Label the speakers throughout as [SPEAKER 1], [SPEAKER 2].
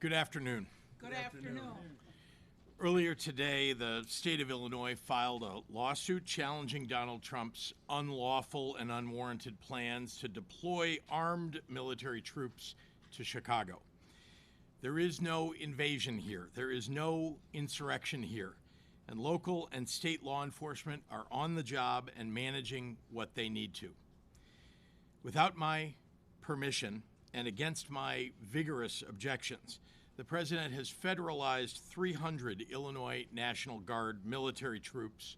[SPEAKER 1] Good afternoon.
[SPEAKER 2] Good afternoon.
[SPEAKER 1] Earlier today, the state of Illinois filed a lawsuit challenging Donald Trump's unlawful and unwarranted plans to deploy armed military troops to Chicago. There is no invasion here. There is no insurrection here. And local and state law enforcement are on the job and managing what they need to. Without my permission and against my vigorous objections, the president has federalized 300 Illinois National Guard military troops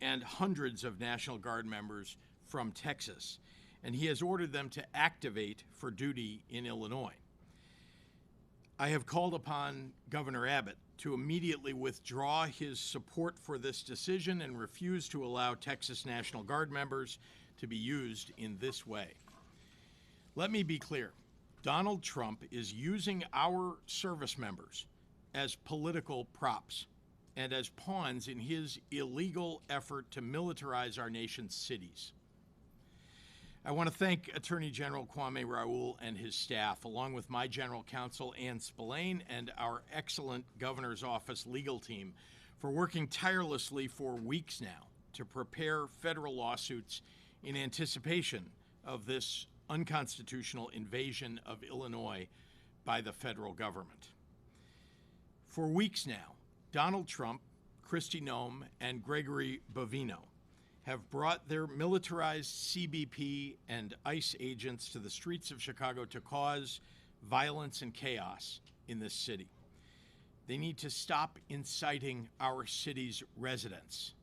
[SPEAKER 1] and hundreds of National Guard members from Texas, and he has ordered them to activate for duty in Illinois. I have called upon Governor Abbott to immediately withdraw his support for this decision and refuse to allow Texas National Guard members to be used in this way. Let me be clear. Donald Trump is using our service members as political props and as pawns in his illegal effort to militarize our nation's cities. I want to thank Attorney General Kwame Raoul and his staff, along with my General Counsel Ann Spillane and our excellent Governor's Office legal team, for working tirelessly for weeks now to prepare federal lawsuits in anticipation of this unconstitutional invasion of Illinois by the federal government. For weeks now, Donald Trump, Kristi Noem, and Gregory Bovino have brought their militarized CBP and ICE agents to the streets of Chicago to cause violence and chaos in this city. They need to stop inciting our city's residents.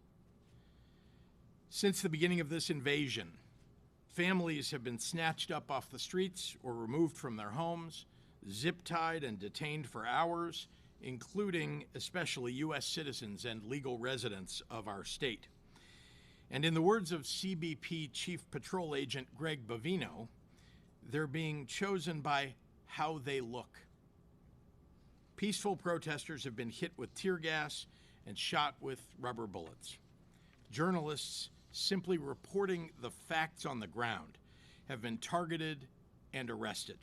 [SPEAKER 1] Since the beginning of this invasion, families have been snatched up off the streets or removed from their homes, zip-tied and detained for hours, including especially U.S. citizens and legal residents of our state. And in the words of CBP Chief Patrol Agent Greg Bovino, they're being chosen by how they look. Peaceful protesters have been hit with tear gas and shot with rubber bullets. Journalists simply reporting the facts on the ground have been targeted and arrested.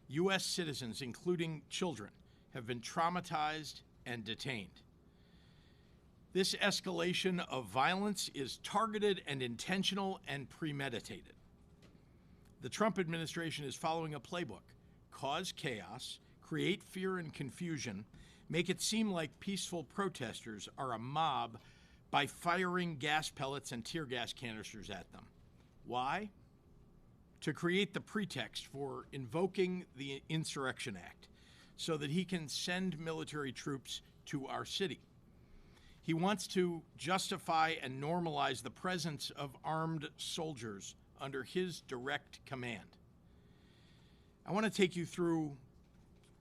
[SPEAKER 1] U.S. citizens, including children, have been traumatized and detained. This escalation of violence is targeted and intentional and premeditated. The Trump administration is following a playbook: cause chaos, create fear and confusion, make it seem like peaceful protesters are a mob by firing gas pellets and tear gas canisters at them. Why? To create the pretext for invoking the Insurrection Act so that he can send military troops to our city. He wants to justify and normalize the presence of armed soldiers under his direct command. I want to take you through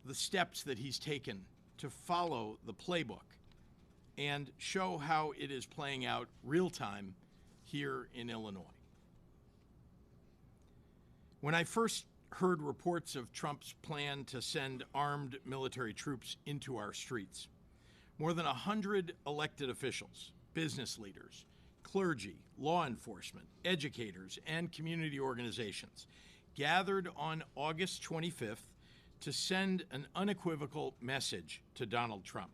[SPEAKER 1] the steps that he's taken to follow the playbook and show how it is playing out real time here in Illinois. When I first heard reports of Trump's plan to send armed military troops into our streets, more than 100 elected officials, business leaders, clergy, law enforcement, educators, and community organizations gathered on August 25th to send an unequivocal message to Donald Trump.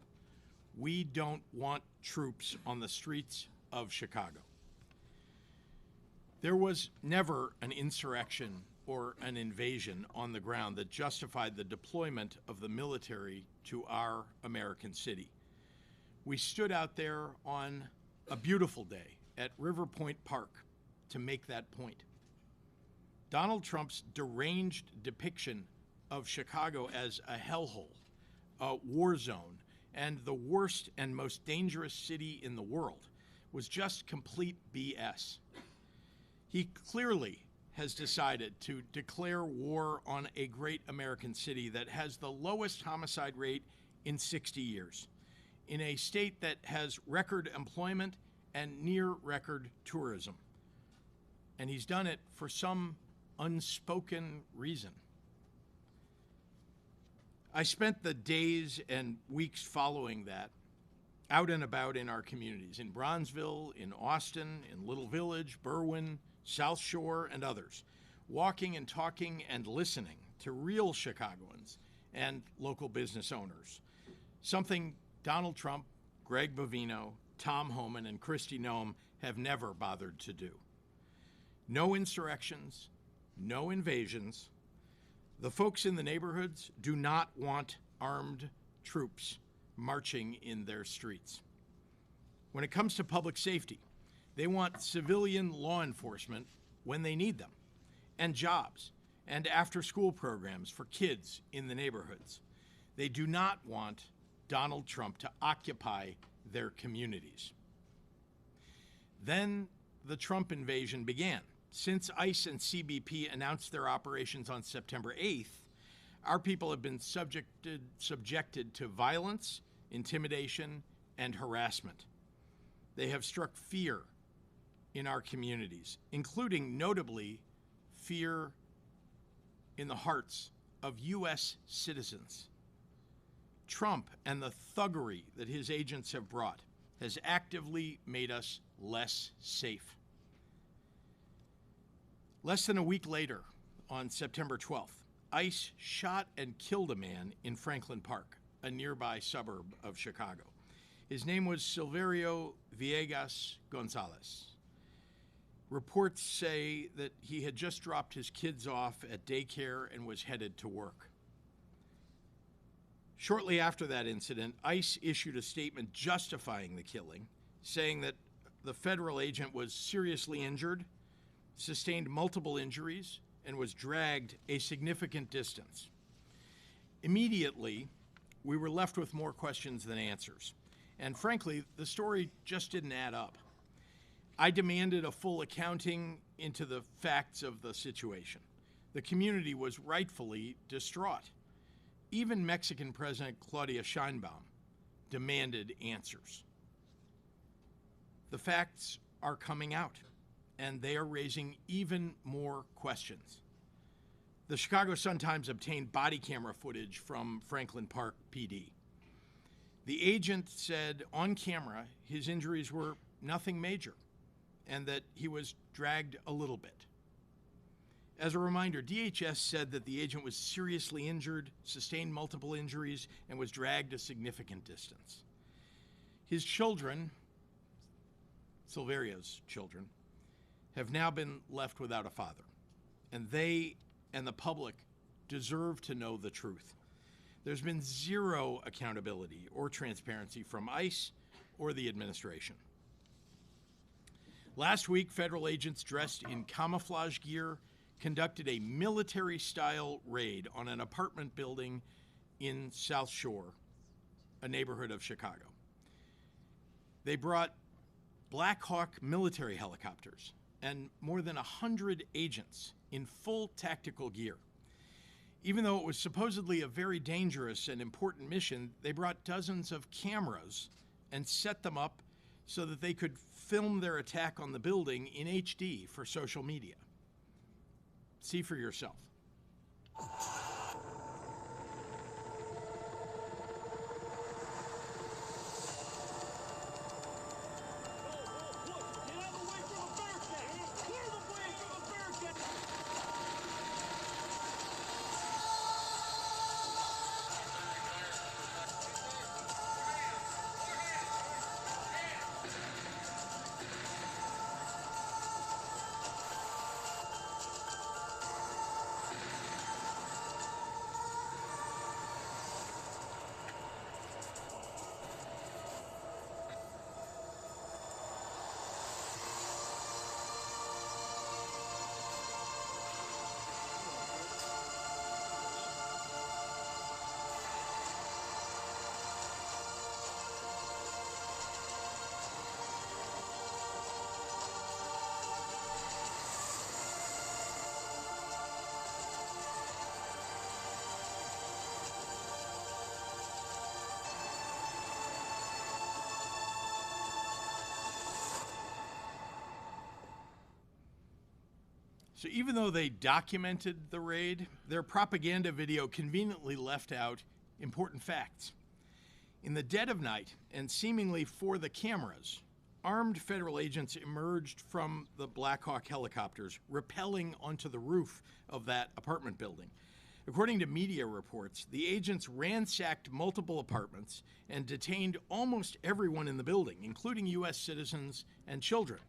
[SPEAKER 1] We don't want troops on the streets of Chicago. There was never an insurrection or an invasion on the ground that justified the deployment of the military to our American city. We stood out there on a beautiful day at River Point Park to make that point. Donald Trump's deranged depiction of Chicago as a hellhole, a war zone, and the worst and most dangerous city in the world was just complete BS. He clearly has decided to declare war on a great American city that has the lowest homicide rate in 60 years, in a state that has record employment and near record tourism. And he's done it for some unspoken reason. I spent the days and weeks following that out and about in our communities, in Bronzeville, in Austin, in Little Village, Berwyn, South Shore, and others, walking and talking and listening to real Chicagoans and local business owners, something Donald Trump, Greg Bovino, Tom Homan, and Kristi Noem have never bothered to do. No insurrections, no invasions. The folks in the neighborhoods do not want armed troops marching in their streets. When it comes to public safety, they want civilian law enforcement when they need them, and jobs, and after-school programs for kids in the neighborhoods. They do not want Donald Trump to occupy their communities. Then the Trump invasion began. Since ICE and CBP announced their operations on September 8th, our people have been subjected to violence, intimidation, and harassment. They have struck fear in our communities, including notably fear in the hearts of U.S. citizens. Trump and the thuggery that his agents have brought has actively made us less safe. Less than a week later, on September 12th, ICE shot and killed a man in Franklin Park, a nearby suburb of Chicago. His name was Silverio Villegas Gonzalez. Reports say that he had just dropped his kids off at daycare and was headed to work. Shortly after that incident, ICE issued a statement justifying the killing, saying that the federal agent was seriously injured, sustained multiple injuries, and was dragged a significant distance. Immediately, we were left with more questions than answers. And frankly, the story just didn't add up. I demanded a full accounting into the facts of the situation. The community was rightfully distraught. Even Mexican President Claudia Sheinbaum demanded answers. The facts are coming out, and they are raising even more questions. The Chicago Sun-Times obtained body camera footage from Franklin Park PD. The agent said on camera his injuries were nothing major and that he was dragged a little bit. As a reminder, DHS said that the agent was seriously injured, sustained multiple injuries, and was dragged a significant distance. His children, Silverio's children, have now been left without a father, and they and the public deserve to know the truth. There's been zero accountability or transparency from ICE or the administration. Last week, federal agents dressed in camouflage gear conducted a military-style raid on an apartment building in South Shore, a neighborhood of Chicago. They brought Black Hawk military helicopters and more than 100 agents in full tactical gear. Even though it was supposedly a very dangerous and important mission, they brought dozens of cameras and set them up so that they could film their attack on the building in HD for social media. See for yourself. So even though they documented the raid, their propaganda video conveniently left out important facts. In the dead of night, and seemingly for the cameras, armed federal agents emerged from the Black Hawk helicopters, rappelling onto the roof of that apartment building. According to media reports, the agents ransacked multiple apartments and detained almost everyone in the building, including U.S. citizens and children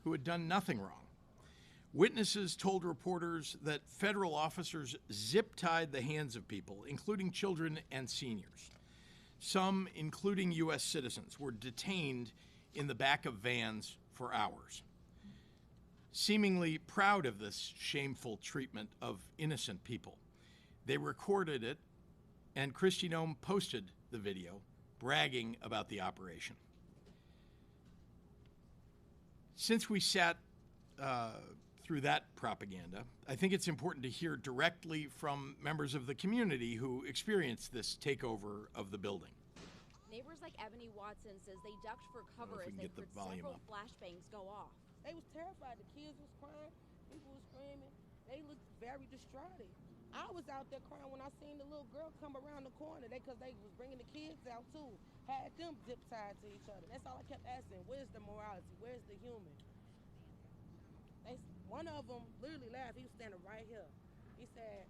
[SPEAKER 1] who had done nothing wrong. Witnesses told reporters that federal officers zip-tied the hands of people, including children and seniors. Some, including U.S. citizens, were detained in the back of vans for hours. Seemingly proud of this shameful treatment of innocent people, they recorded it, and Kristi Noem posted the video, bragging about the operation. Since we sat through that propaganda, I think it's important to hear directly from members of the community who experienced this takeover of the building.
[SPEAKER 2] Neighbors like Ebony Watson says they ducked for cover as they heard several flashbangs go off.
[SPEAKER 3] They was terrified. The kids was crying, people was screaming. They looked very distraught. I was out there crying when I seen the little girl come around the corner. Because they was bringing the kids out too. Had them zip tied to each other. That's all I kept asking. Where's the morality? Where's the human? One of them literally laughed. He was standing right here. He said,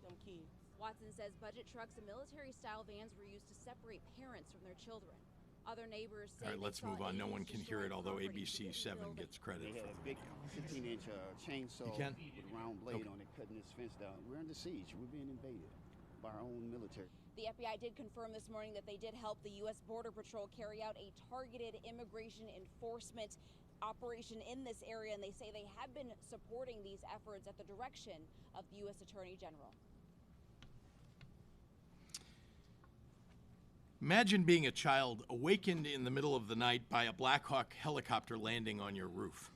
[SPEAKER 3] them kids.
[SPEAKER 2] Watson says budget trucks and military-style vans were used to separate parents from their children. Other neighbors say.
[SPEAKER 1] All right, let's move on. No one can hear it, although ABC 7 gets credit
[SPEAKER 4] they
[SPEAKER 1] for
[SPEAKER 4] had
[SPEAKER 1] the
[SPEAKER 4] a big
[SPEAKER 1] video.
[SPEAKER 4] 15-inch chainsaw with a round blade on it, cutting this fence down. We're under siege. We're being invaded by our own military.
[SPEAKER 2] The FBI did confirm this morning that they did help the U.S. Border Patrol carry out a targeted immigration enforcement operation in this area, and they say they have been supporting these efforts at the direction of the U.S. Attorney General.
[SPEAKER 1] Imagine being a child awakened in the middle of the night by a Black Hawk helicopter landing on your roof.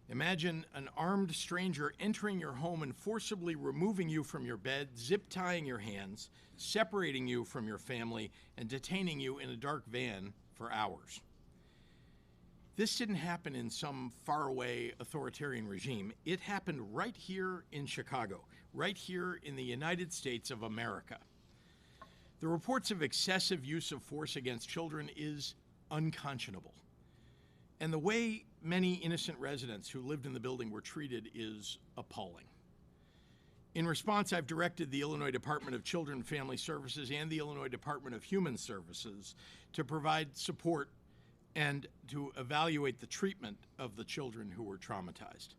[SPEAKER 1] Imagine an armed stranger entering your home and forcibly removing you from your bed, zip-tying your hands, separating you from your family, and detaining you in a dark van for hours. This didn't happen in some faraway authoritarian regime. It happened right here in Chicago, right here in the United States of America. The reports of excessive use of force against children is unconscionable. And the way many innocent residents who lived in the building were treated is appalling. In response, I've directed the Illinois Department of Children and Family Services and the Illinois Department of Human Services to provide support and to evaluate the treatment of the children who were traumatized.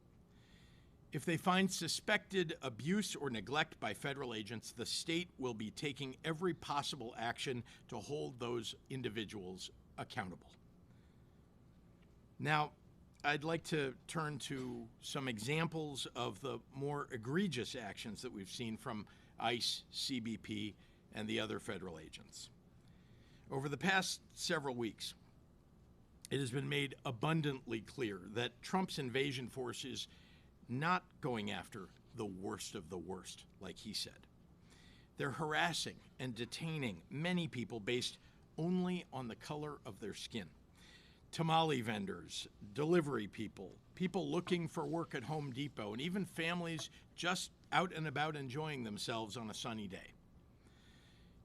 [SPEAKER 1] If they find suspected abuse or neglect by federal agents, the state will be taking every possible action to hold those individuals accountable. Now, I'd like to turn to some examples of the more egregious actions that we've seen from ICE, CBP, and the other federal agents. Over the past several weeks, it has been made abundantly clear that Trump's invasion force is not going after the worst of the worst, like he said. They're harassing and detaining many people based only on the color of their skin. Tamale vendors, delivery people, people looking for work at Home Depot, and even families just out and about enjoying themselves on a sunny day.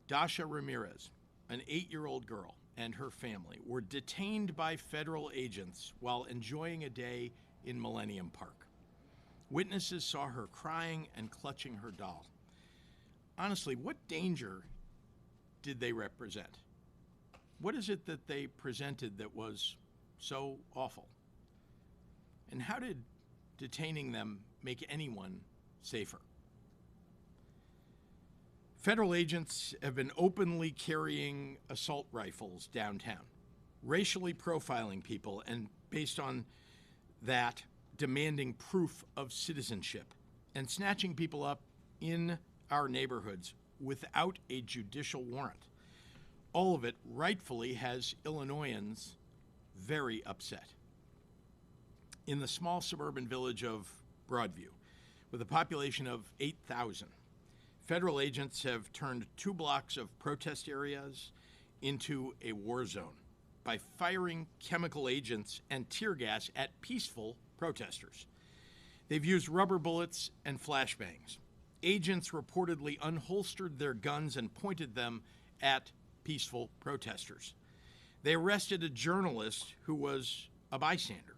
[SPEAKER 1] Dasha Ramirez, an 8-year-old girl, and her family were detained by federal agents while enjoying a day in Millennium Park. Witnesses saw her crying and clutching her doll. Honestly, what danger did they represent? What is it that they presented that was so awful? And how did detaining them make anyone safer? Federal agents have been openly carrying assault rifles downtown, racially profiling people, and based on that, demanding proof of citizenship, and snatching people up in our neighborhoods without a judicial warrant. All of it rightfully has Illinoisans very upset. In the small suburban village of Broadview, with a population of 8,000, federal agents have turned 2 blocks of protest areas into a war zone by firing chemical agents and tear gas at peaceful protesters. They've used rubber bullets and flashbangs. Agents reportedly unholstered their guns and pointed them at peaceful protesters. They arrested a journalist who was a bystander,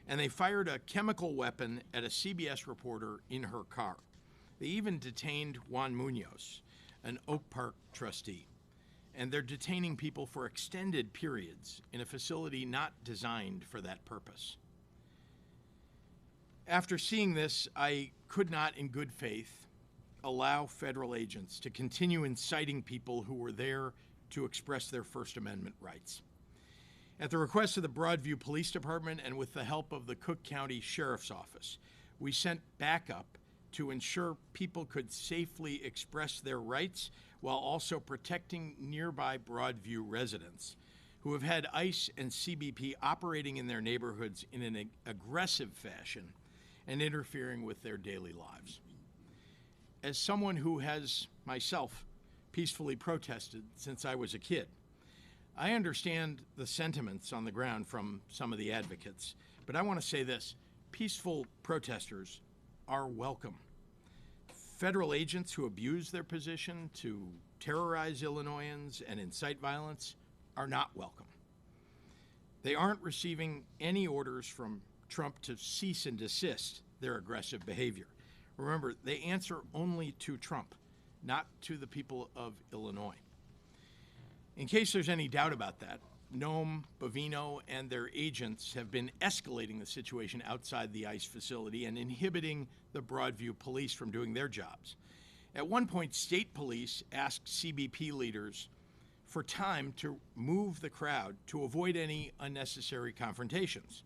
[SPEAKER 1] and they fired a chemical weapon at a CBS reporter in her car. They even detained Juan Munoz, an Oak Park trustee. And they're detaining people for extended periods in a facility not designed for that purpose. After seeing this, I could not, in good faith, allow federal agents to continue inciting people who were there to express their First Amendment rights. At the request of the Broadview Police Department and with the help of the Cook County Sheriff's Office, we sent backup to ensure people could safely express their rights while also protecting nearby Broadview residents who have had ICE and CBP operating in their neighborhoods in an aggressive fashion and interfering with their daily lives. As someone who has, myself, peacefully protested since I was a kid, I understand the sentiments on the ground from some of the advocates, but I want to say this: peaceful protesters are welcome. Federal agents who abuse their position to terrorize Illinoisans and incite violence are not welcome. They aren't receiving any orders from Trump to cease and desist their aggressive behavior. Remember, they answer only to Trump, not to the people of Illinois. In case there's any doubt about that, Noam, Bovino, and their agents have been escalating the situation outside the ICE facility and inhibiting the Broadview police from doing their jobs. At one point, state police asked CBP leaders for time to move the crowd to avoid any unnecessary confrontations.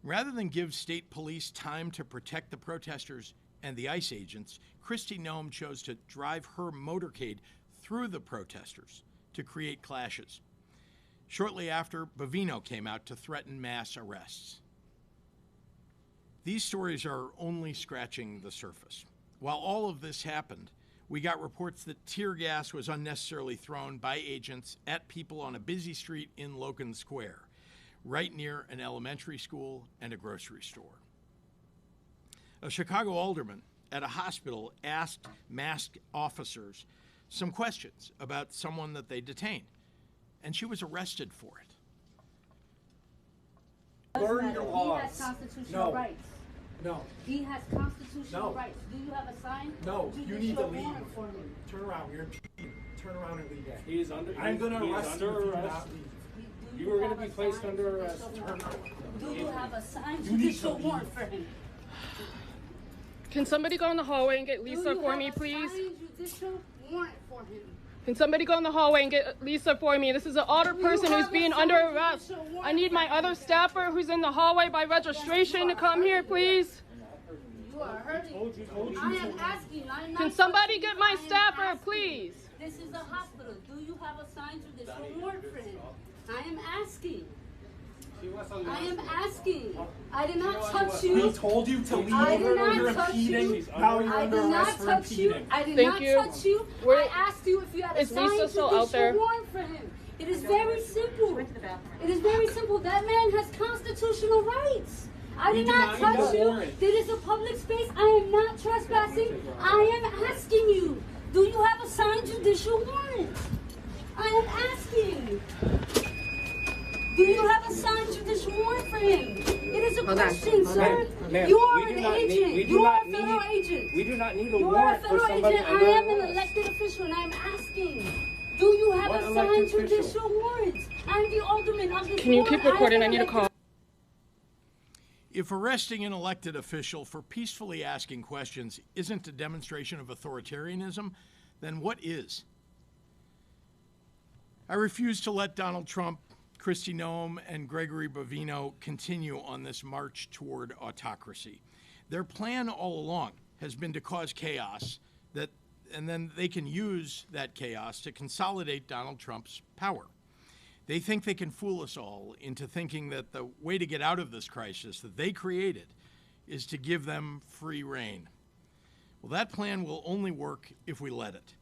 [SPEAKER 1] Rather than give state police time to protect the protesters and the ICE agents, Kristi Noem chose to drive her motorcade through the protesters to create clashes. Shortly after, Bovino came out to threaten mass arrests. These stories are only scratching the surface. While all of this happened, we got reports that tear gas was unnecessarily thrown by agents at people on a busy street in Logan Square, right near an elementary school and a grocery store. A Chicago alderman at a hospital asked masked officers some questions about someone that they detained, and she was arrested for it.
[SPEAKER 5] Learn your laws.
[SPEAKER 6] He has constitutional rights.
[SPEAKER 5] No.
[SPEAKER 6] He has constitutional
[SPEAKER 5] No.
[SPEAKER 6] rights. Do you have a sign?
[SPEAKER 5] No. You need to leave.
[SPEAKER 6] For him.
[SPEAKER 5] Turn around. You're impeding. Turn around and leave.
[SPEAKER 7] He is under.
[SPEAKER 5] I'm going to
[SPEAKER 7] he is
[SPEAKER 5] arrest you
[SPEAKER 7] under
[SPEAKER 5] if you do
[SPEAKER 7] arrest.
[SPEAKER 5] not leave.
[SPEAKER 6] Do
[SPEAKER 7] You are going to
[SPEAKER 6] have
[SPEAKER 7] be
[SPEAKER 6] a
[SPEAKER 7] placed
[SPEAKER 6] signed
[SPEAKER 7] under arrest.
[SPEAKER 6] judicial
[SPEAKER 5] Turn
[SPEAKER 6] warrant?
[SPEAKER 5] around.
[SPEAKER 6] Do you have a signed
[SPEAKER 5] You need
[SPEAKER 6] judicial
[SPEAKER 5] to
[SPEAKER 6] warrant
[SPEAKER 5] leave.
[SPEAKER 6] for him?
[SPEAKER 8] Can somebody go in the hallway and get
[SPEAKER 6] Do
[SPEAKER 8] Lisa
[SPEAKER 6] you
[SPEAKER 8] for
[SPEAKER 6] have
[SPEAKER 8] me,
[SPEAKER 6] a
[SPEAKER 8] please?
[SPEAKER 6] signed judicial warrant for him?
[SPEAKER 8] Can somebody go in the hallway and get Lisa for me? This is an older
[SPEAKER 6] Do you
[SPEAKER 8] person who's
[SPEAKER 6] have a
[SPEAKER 8] being
[SPEAKER 6] signed
[SPEAKER 8] under arrest.
[SPEAKER 6] judicial warrant
[SPEAKER 8] I need my
[SPEAKER 6] for
[SPEAKER 8] other
[SPEAKER 6] him?
[SPEAKER 8] staffer who's in the hallway by registration to come here, please.
[SPEAKER 6] You are hurting. I am asking. I am not
[SPEAKER 8] Can somebody
[SPEAKER 6] touching
[SPEAKER 8] get
[SPEAKER 6] you.
[SPEAKER 8] my
[SPEAKER 6] I am
[SPEAKER 8] staffer,
[SPEAKER 6] asking.
[SPEAKER 8] please?
[SPEAKER 6] This is a hospital. Do you have a signed judicial warrant for him? I am asking. I am asking. I did not touch
[SPEAKER 5] We
[SPEAKER 6] you.
[SPEAKER 5] told you to leave.
[SPEAKER 6] I did not
[SPEAKER 5] You're
[SPEAKER 6] touch
[SPEAKER 5] impeding.
[SPEAKER 6] you.
[SPEAKER 5] Now you're
[SPEAKER 6] I
[SPEAKER 5] under
[SPEAKER 6] did not
[SPEAKER 5] arrest for
[SPEAKER 6] touch you.
[SPEAKER 5] impeding.
[SPEAKER 6] I did
[SPEAKER 8] Thank
[SPEAKER 6] not
[SPEAKER 8] you.
[SPEAKER 6] touch you.
[SPEAKER 8] Where-
[SPEAKER 6] I asked you if you had a
[SPEAKER 8] Is
[SPEAKER 6] signed
[SPEAKER 8] Lisa still out
[SPEAKER 6] judicial
[SPEAKER 8] there?
[SPEAKER 6] warrant for him. It is very simple. It is very simple. That man has constitutional rights. I did not
[SPEAKER 5] denied
[SPEAKER 6] touch
[SPEAKER 5] the
[SPEAKER 6] you.
[SPEAKER 5] warrant.
[SPEAKER 6] It is a public space. I am not trespassing. I am asking you. Do you have a signed judicial warrant? I am asking. Do you have a signed judicial warrant for him? It is a question, sir.
[SPEAKER 7] Ma'am,
[SPEAKER 6] You are
[SPEAKER 7] we
[SPEAKER 6] an
[SPEAKER 7] do not need-
[SPEAKER 6] agent.
[SPEAKER 7] we do
[SPEAKER 6] You are
[SPEAKER 7] not
[SPEAKER 6] a federal
[SPEAKER 7] need-
[SPEAKER 6] agent.
[SPEAKER 7] We do not need a
[SPEAKER 6] You are a
[SPEAKER 7] warrant for
[SPEAKER 6] federal
[SPEAKER 7] somebody
[SPEAKER 6] agent. I
[SPEAKER 7] under
[SPEAKER 6] am an
[SPEAKER 7] arrest.
[SPEAKER 6] elected official, and I am asking. Do you have
[SPEAKER 7] What
[SPEAKER 6] a
[SPEAKER 7] elected
[SPEAKER 6] signed
[SPEAKER 7] official?
[SPEAKER 6] judicial warrant? I'm the alderman of this
[SPEAKER 8] Can you
[SPEAKER 6] ward.
[SPEAKER 8] keep
[SPEAKER 6] I am
[SPEAKER 8] recording? I
[SPEAKER 6] an
[SPEAKER 8] need a
[SPEAKER 6] elected
[SPEAKER 8] call.
[SPEAKER 1] If arresting an elected official for peacefully asking questions isn't a demonstration of authoritarianism, then what is? I refuse to let Donald Trump, Kristi Noem, and Gregory Bovino continue on this march toward autocracy. Their plan all along has been to cause chaos, and then they can use that chaos to consolidate Donald Trump's power. They think they can fool us all into thinking that the way to get out of this crisis that they created is to give them free rein. Well, that plan will only work if we let it.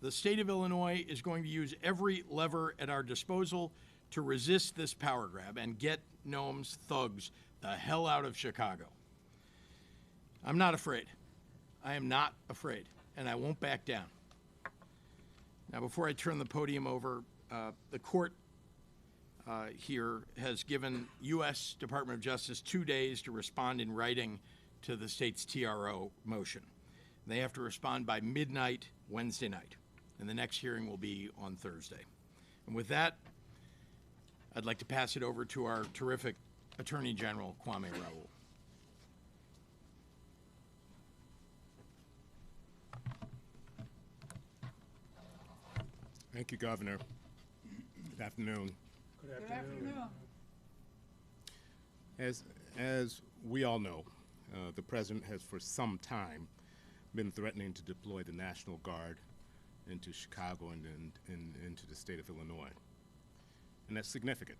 [SPEAKER 1] The state of Illinois is going to use every lever at our disposal to resist this power grab and get Noam's thugs the hell out of Chicago. I'm not afraid. I am not afraid, and I won't back down. Now, before I turn the podium over, the court here has given U.S. Department of Justice 2 days to respond in writing to the state's TRO motion. They have to respond by midnight Wednesday night, and the next hearing will be on Thursday. And with that, I'd like to pass it over to our terrific Attorney General, Kwame Raoul.
[SPEAKER 7] Thank you, Governor. Good afternoon.
[SPEAKER 5] Good afternoon.
[SPEAKER 7] As we all know, the President has for some time been threatening to deploy the National Guard into Chicago and into the state of Illinois. And that's significant.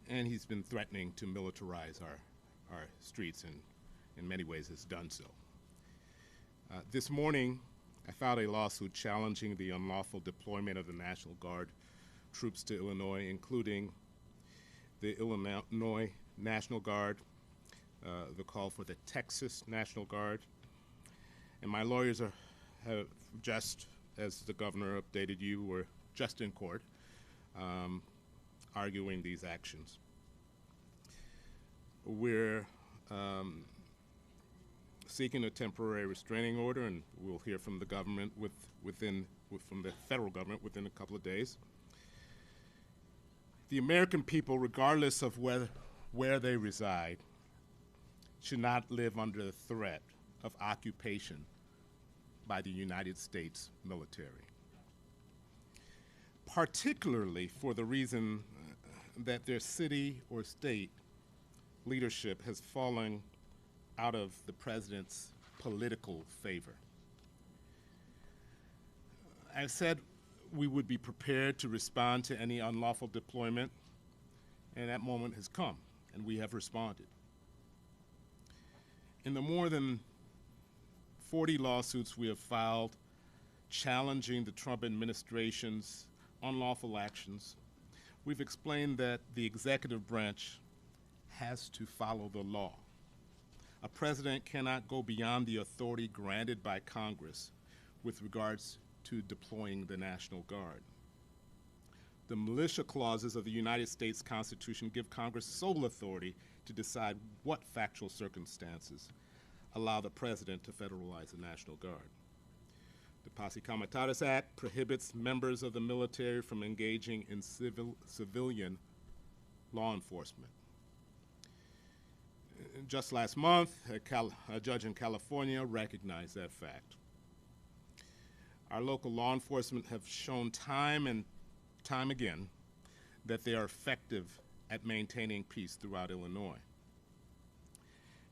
[SPEAKER 7] And he's been threatening to militarize our streets, and in many ways has done so. This morning, I filed a lawsuit challenging the unlawful deployment of the National Guard troops to Illinois, including the Illinois National Guard, the call for the Texas National Guard. And my lawyers have just, as the governor updated you, were just in court arguing these actions. We're seeking a temporary restraining order, and we'll hear from the government from the federal government within a couple of days. The American people, regardless of where they reside, should not live under the threat of occupation by the United States military, particularly for the reason that their city or state leadership has fallen out of the president's political favor. I said we would be prepared to respond to any unlawful deployment, and that moment has come, and we have responded. In the more than 40 lawsuits we have filed challenging the Trump administration's unlawful actions, we've explained that the executive branch has to follow the law. A president cannot go beyond the authority granted by Congress with regards to deploying the National Guard. The militia clauses of the United States Constitution give Congress sole authority to decide what factual circumstances allow the president to federalize the National Guard. The Posse Comitatus Act prohibits members of the military from engaging in civilian law enforcement. Just last month, a judge in California recognized that fact. Our local law enforcement have shown time and time again that they are effective at maintaining peace throughout Illinois.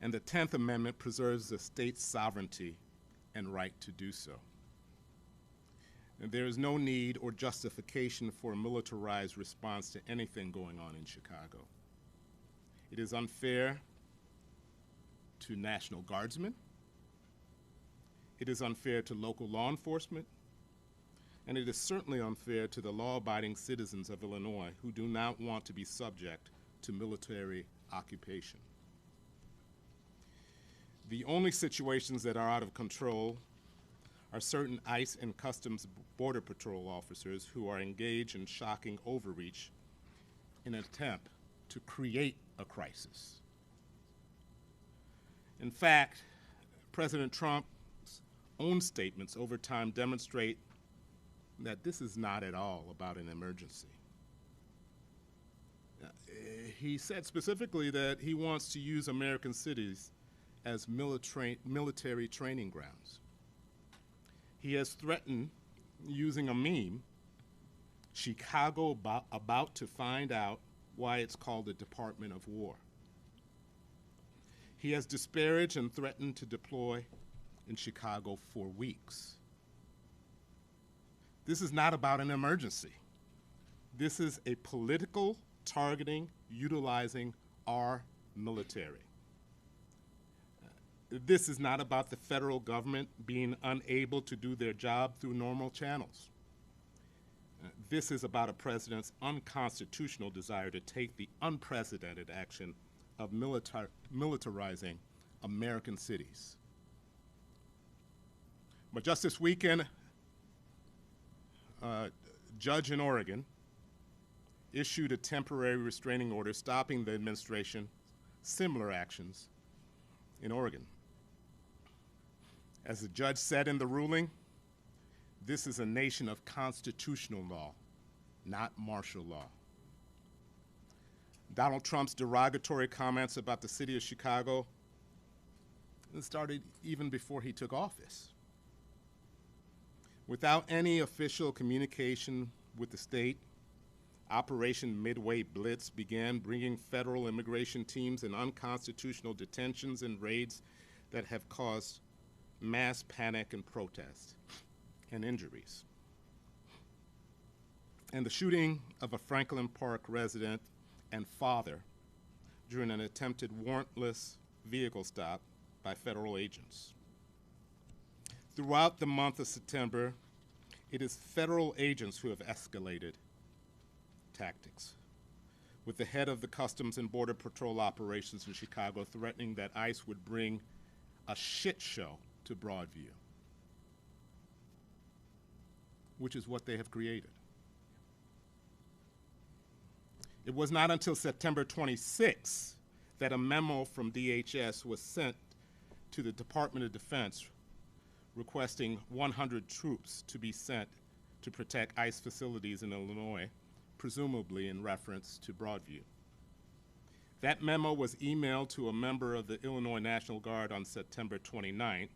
[SPEAKER 7] And the 10th Amendment preserves the state's sovereignty and right to do so. And there is no need or justification for a militarized response to anything going on in Chicago. It is unfair to National Guardsmen. It is unfair to local law enforcement. And it is certainly unfair to the law-abiding citizens of Illinois who do not want to be subject to military occupation. The only situations that are out of control are certain ICE and Customs Border Patrol officers who are engaged in shocking overreach in an attempt to create a crisis. In fact, President Trump's own statements over time demonstrate that this is not at all about an emergency. He said specifically that he wants to use American cities as military training grounds. He has threatened using a meme, Chicago about to find out why it's called the Department of War. He has disparaged and threatened to deploy in Chicago for weeks. This is not about an emergency. This is a political targeting utilizing our military. This is not about the federal government being unable to do their job through normal channels. This is about a president's unconstitutional desire to take the unprecedented action of militarizing American cities. But just this weekend, a judge in Oregon issued a temporary restraining order stopping the administration's similar actions in Oregon. As the judge said in the ruling, this is a nation of constitutional law, not martial law. Donald Trump's derogatory comments about the city of Chicago started even before he took office. Without any official communication with the state, Operation Midway Blitz began bringing federal immigration teams in unconstitutional detentions and raids that have caused mass panic and protests and injuries. And the shooting of a Franklin Park resident and father during an attempted warrantless vehicle stop by federal agents. Throughout the month of September, it is federal agents who have escalated tactics, with the head of the Customs and Border Patrol operations in Chicago threatening that ICE would bring a shit show to Broadview, which is what they have created. It was not until September 26 that a memo from DHS was sent to the Department of Defense requesting 100 troops to be sent to protect ICE facilities in Illinois, presumably in reference to Broadview. That memo was emailed to a member of the Illinois National Guard on September 29th,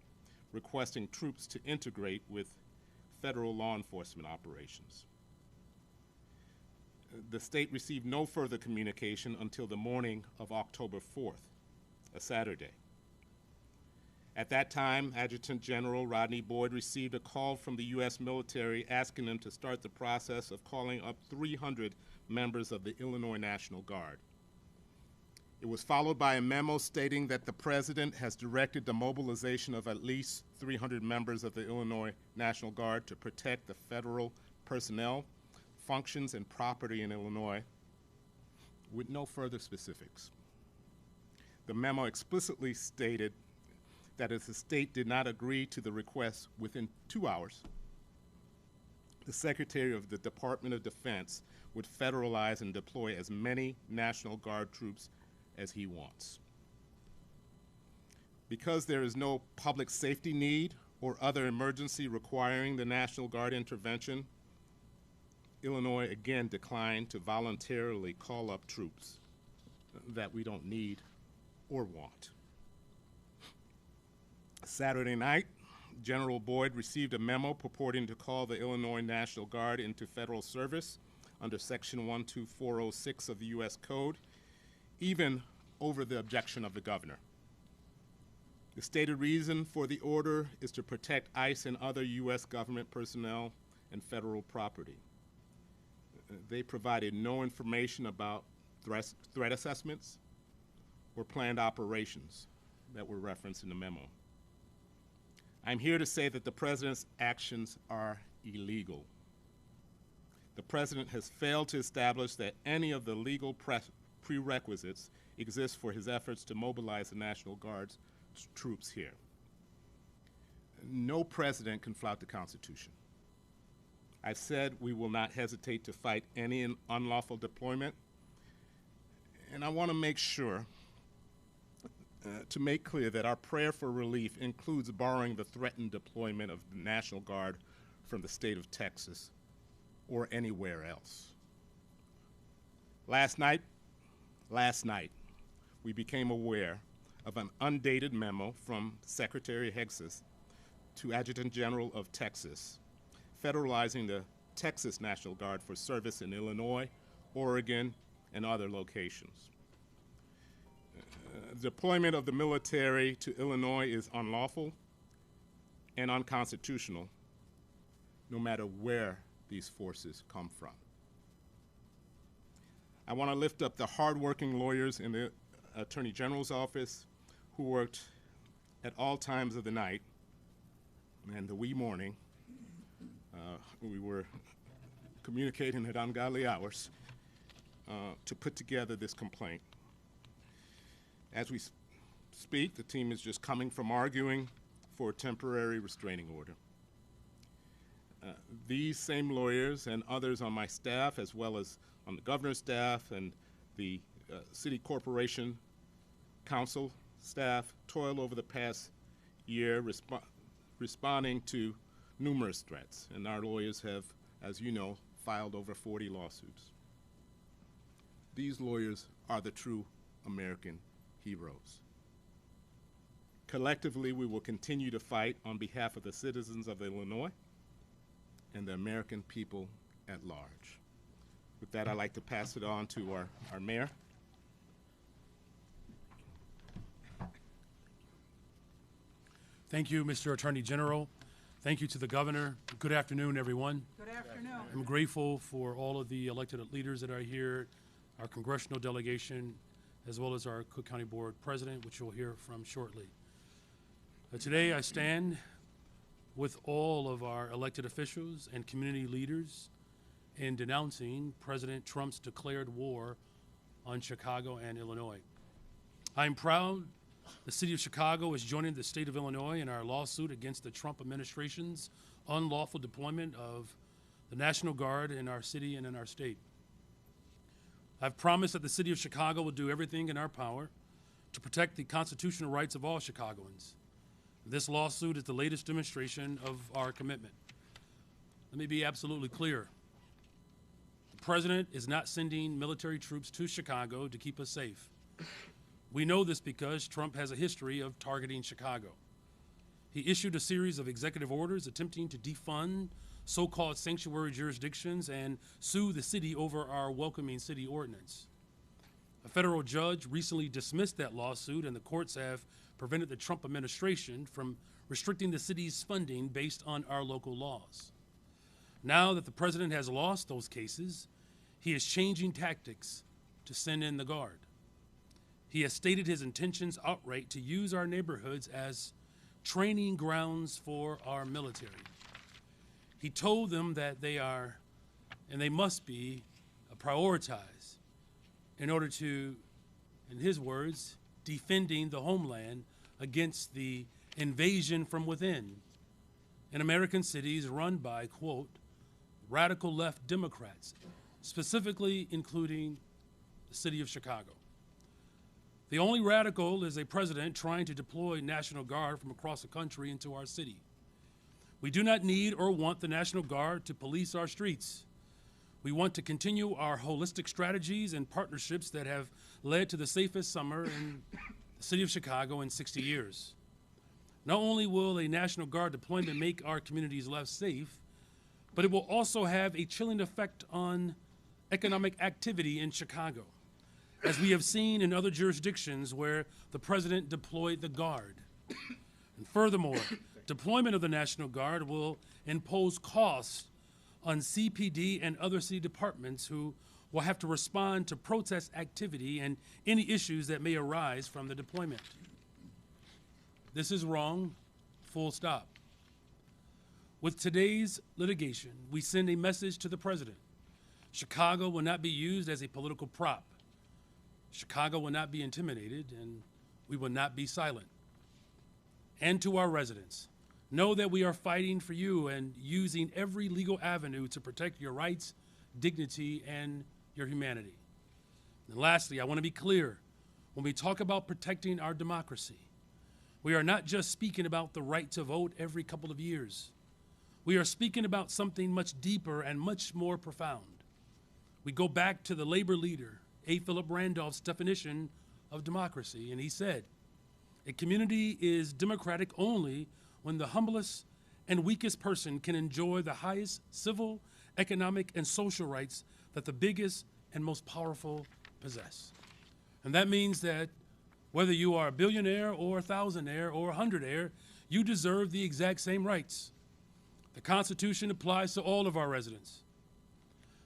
[SPEAKER 7] requesting troops to integrate with federal law enforcement operations. The state received no further communication until the morning of October 4th, a Saturday. At that time, Adjutant General Rodney Boyd received a call from the U.S. military asking him to start the process of calling up 300 members of the Illinois National Guard. It was followed by a memo stating that the president has directed the mobilization of at least 300 members of the Illinois National Guard to protect the federal personnel, functions, and property in Illinois, with no further specifics. The memo explicitly stated that if the state did not agree to the request within 2 hours, the Secretary of the Department of Defense would federalize and deploy as many National Guard troops as he wants. Because there is no public safety need or other emergency requiring the National Guard intervention, Illinois again declined to voluntarily call up troops that we don't need or want. Saturday night, General Boyd received a memo purporting to call the Illinois National Guard into federal service under Section 12406 of the U.S. Code, even over the objection of the governor. The stated reason for the order is to protect ICE and other U.S. government personnel and federal property. They provided no information about threat assessments or planned operations that were referenced in the memo. I'm here to say that the president's actions are illegal. The president has failed to establish that any of the legal prerequisites exist for his efforts to mobilize the National Guard's troops here. No president can flout the Constitution. I've said we will not hesitate to fight any unlawful deployment, and I want to make sure to make clear that our prayer for relief includes borrowing the threatened deployment of the National Guard from the state of Texas or anywhere else. Last night, we became aware of an undated memo from Secretary Hexas to Adjutant General of Texas, federalizing the Texas National Guard for service in Illinois, Oregon, and other locations. Deployment of the military to Illinois is unlawful and unconstitutional, no matter where these forces come from. I want to lift up the hardworking lawyers in the Attorney General's office who worked at all times of the night and the wee morning. We were communicating at ungodly hours to put together this complaint. As we speak, the team is just coming from arguing for a temporary restraining order. These same lawyers and others on my staff, as well as on the governor's staff and the city corporation council staff, toiled over the past year responding to numerous threats, and our lawyers have, as you know, filed over 40 lawsuits. These lawyers are the true American heroes. Collectively, we will continue to fight on behalf of the citizens of Illinois and the American people at large. With that, I'd like to pass it on to our mayor.
[SPEAKER 9] Thank you, Mr. Attorney General. Thank you to the governor. Good afternoon, everyone.
[SPEAKER 10] Good afternoon.
[SPEAKER 9] I'm grateful for all of the elected leaders that are here, our congressional delegation, as well as our Cook County Board President, which you'll hear from shortly. Today, I stand with all of our elected officials and community leaders in denouncing President Trump's declared war on Chicago and Illinois. I'm proud the city of Chicago is joining the state of Illinois in our lawsuit against the Trump administration's unlawful deployment of the National Guard in our city and in our state. I've promised that the city of Chicago will do everything in our power to protect the constitutional rights of all Chicagoans. This lawsuit is the latest demonstration of our commitment. Let me be absolutely clear. The president is not sending military troops to Chicago to keep us safe. We know this because Trump has a history of targeting Chicago. He issued a series of executive orders attempting to defund so-called sanctuary jurisdictions and sue the city over our welcoming city ordinance. A federal judge recently dismissed that lawsuit, and the courts have prevented the Trump administration from restricting the city's funding based on our local laws. Now that the president has lost those cases, he is changing tactics to send in the Guard. He has stated his intentions outright to use our neighborhoods as training grounds for our military. He told them that they are, and they must be, prioritized in order to, in his words, defending the homeland against the invasion from within in American cities run by, quote, radical left Democrats, specifically including the city of Chicago. The only radical is a president trying to deploy National Guard from across the country into our city. We do not need or want the National Guard to police our streets. We want to continue our holistic strategies and partnerships that have led to the safest summer in the city of Chicago in 60 years. Not only will a National Guard deployment make our communities less safe, but it will also have a chilling effect on economic activity in Chicago, as we have seen in other jurisdictions where the president deployed the Guard. And furthermore, deployment of the National Guard will impose costs on CPD and other city departments who will have to respond to protest activity and any issues that may arise from the deployment. This is wrong, full stop. With today's litigation, we send a message to the president. Chicago will not be used as a political prop. Chicago will not be intimidated, and we will not be silent. And to our residents, know that we are fighting for you and using every legal avenue to protect your rights, dignity, and your humanity. And lastly, I want to be clear, when we talk about protecting our democracy, we are not just speaking about the right to vote every couple of years. We are speaking about something much deeper and much more profound. We go back to the labor leader, A. Philip Randolph's definition of democracy, and he said, a community is democratic only when the humblest and weakest person can enjoy the highest civil, economic, and social rights that the biggest and most powerful possess. And that means that whether you are a billionaire or a thousandaire or a hundredaire, you deserve the exact same rights. The Constitution applies to all of our residents.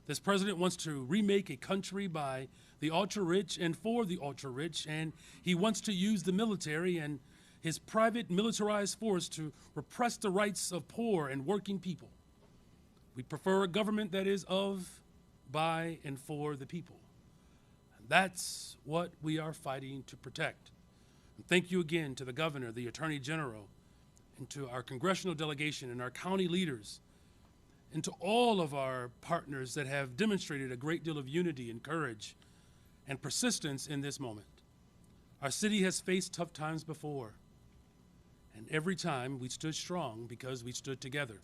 [SPEAKER 9] This president wants to remake a country by the ultra-rich and for the ultra-rich, and he wants to use the military and his private militarized force to repress the rights of poor and working people. We prefer a government that is of, by, and for the people. And that's what we are fighting to protect. And thank you again to the governor, the attorney general, and to our congressional delegation and our county leaders, and to all of our partners that have demonstrated a great deal of unity and courage and persistence in this moment. Our city has faced tough times before, And every time we stood strong because we stood together.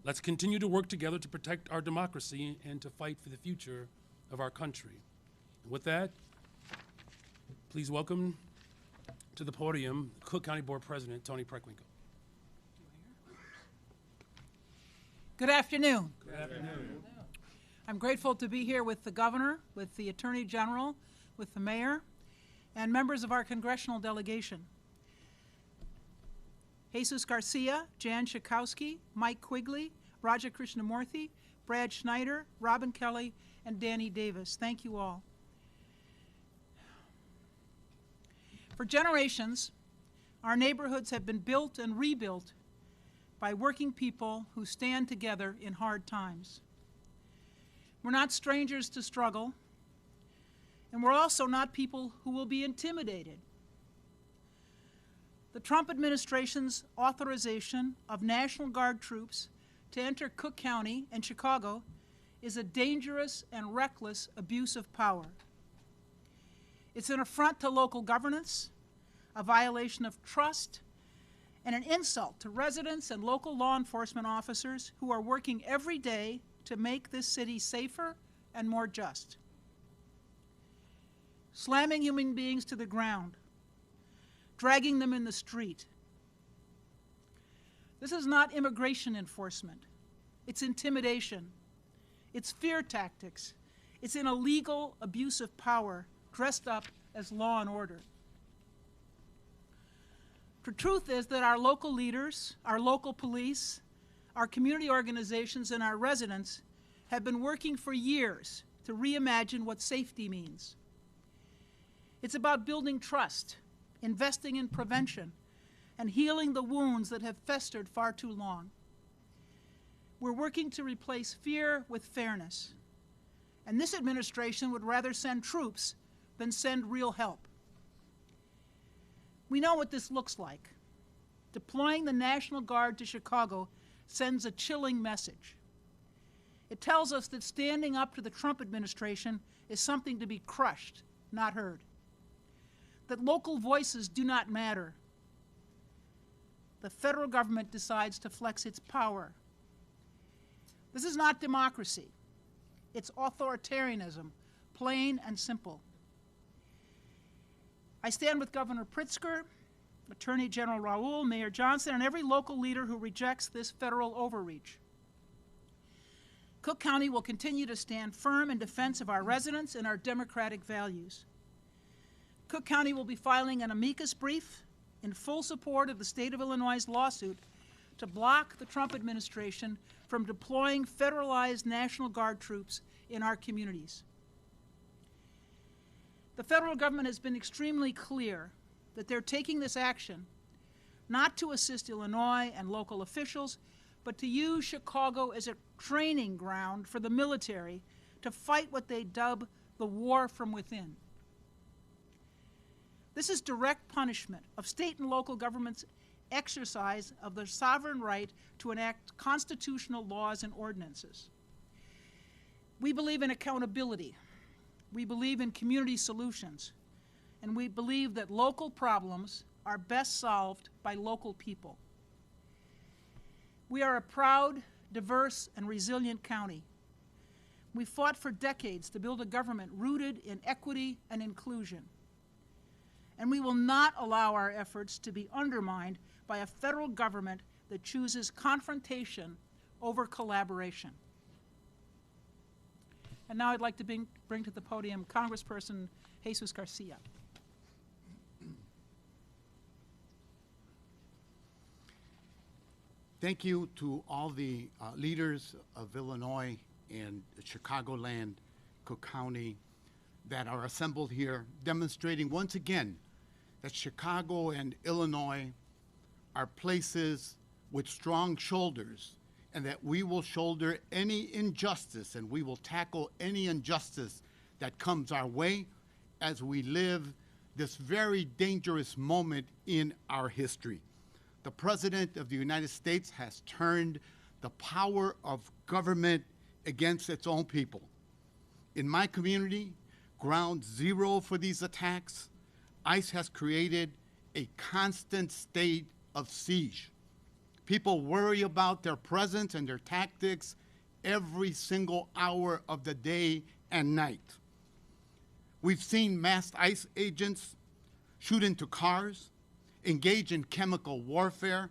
[SPEAKER 9] Let's continue to work together to protect our democracy and to fight for the future of our country. And with that, please welcome to the podium Cook County Board President Tony Preckwinkle.
[SPEAKER 10] Good afternoon.
[SPEAKER 9] Good afternoon.
[SPEAKER 10] I'm grateful to be here with the governor, with the attorney general, with the mayor, and members of our congressional delegation. Jesus Garcia, Jan Schakowsky, Mike Quigley, Raja Krishnamurthy, Brad Schneider, Robin Kelly, and Danny Davis. Thank you all. For generations, our neighborhoods have been built and rebuilt by working people who stand together in hard times. We're not strangers to struggle, and we're also not people who will be intimidated. The Trump administration's authorization of National Guard troops to enter Cook County and Chicago is a dangerous and reckless abuse of power. It's an affront to local governance, a violation of trust, and an insult to residents and local law enforcement officers who are working every day to make this city safer and more just. Slamming human beings to the ground, dragging them in the street. This is not immigration enforcement. It's intimidation. It's fear tactics. It's an illegal abuse of power dressed up as law and order. The truth is that our local leaders, our local police, our community organizations, and our residents have been working for years to reimagine what safety means. It's about building trust, investing in prevention, and healing the wounds that have festered far too long. We're working to replace fear with fairness, and this administration would rather send troops than send real help. We know what this looks like. Deploying the National Guard to Chicago sends a chilling message. It tells us that standing up to the Trump administration is something to be crushed, not heard. That local voices do not matter. The federal government decides to flex its power. This is not democracy. It's authoritarianism, plain and simple. I stand with Governor Pritzker, Attorney General Raoul, Mayor Johnson, and every local leader who rejects this federal overreach. Cook County will continue to stand firm in defense of our residents and our democratic values. Cook County will be filing an amicus brief in full support of the state of Illinois' lawsuit to block the Trump administration from deploying federalized National Guard troops in our communities. The federal government has been extremely clear that they're taking this action not to assist Illinois and local officials, but to use Chicago as a training ground for the military to fight what they dub the war from within. This is direct punishment of state and local governments' exercise of their sovereign right to enact constitutional laws and ordinances. We believe in accountability. We believe in community solutions. And we believe that local problems are best solved by local people. We are a proud, diverse, and resilient county. We fought for decades to build a government rooted in equity and inclusion. And we will not allow our efforts to be undermined by a federal government that chooses confrontation over collaboration. And now I'd like to bring to the podium Congressperson Jesus Garcia.
[SPEAKER 11] Thank you to all the leaders of Illinois and Chicagoland, Cook County, that are assembled here, demonstrating once again that Chicago and Illinois are places with strong shoulders, and that we will shoulder any injustice and we will tackle any injustice that comes our way as we live this very dangerous moment in our history. The President of the United States has turned the power of government against its own people. In my community, ground zero for these attacks, ICE has created a constant state of siege. People worry about their presence and their tactics every single hour of the day and night. We've seen masked ICE agents shoot into cars, engage in chemical warfare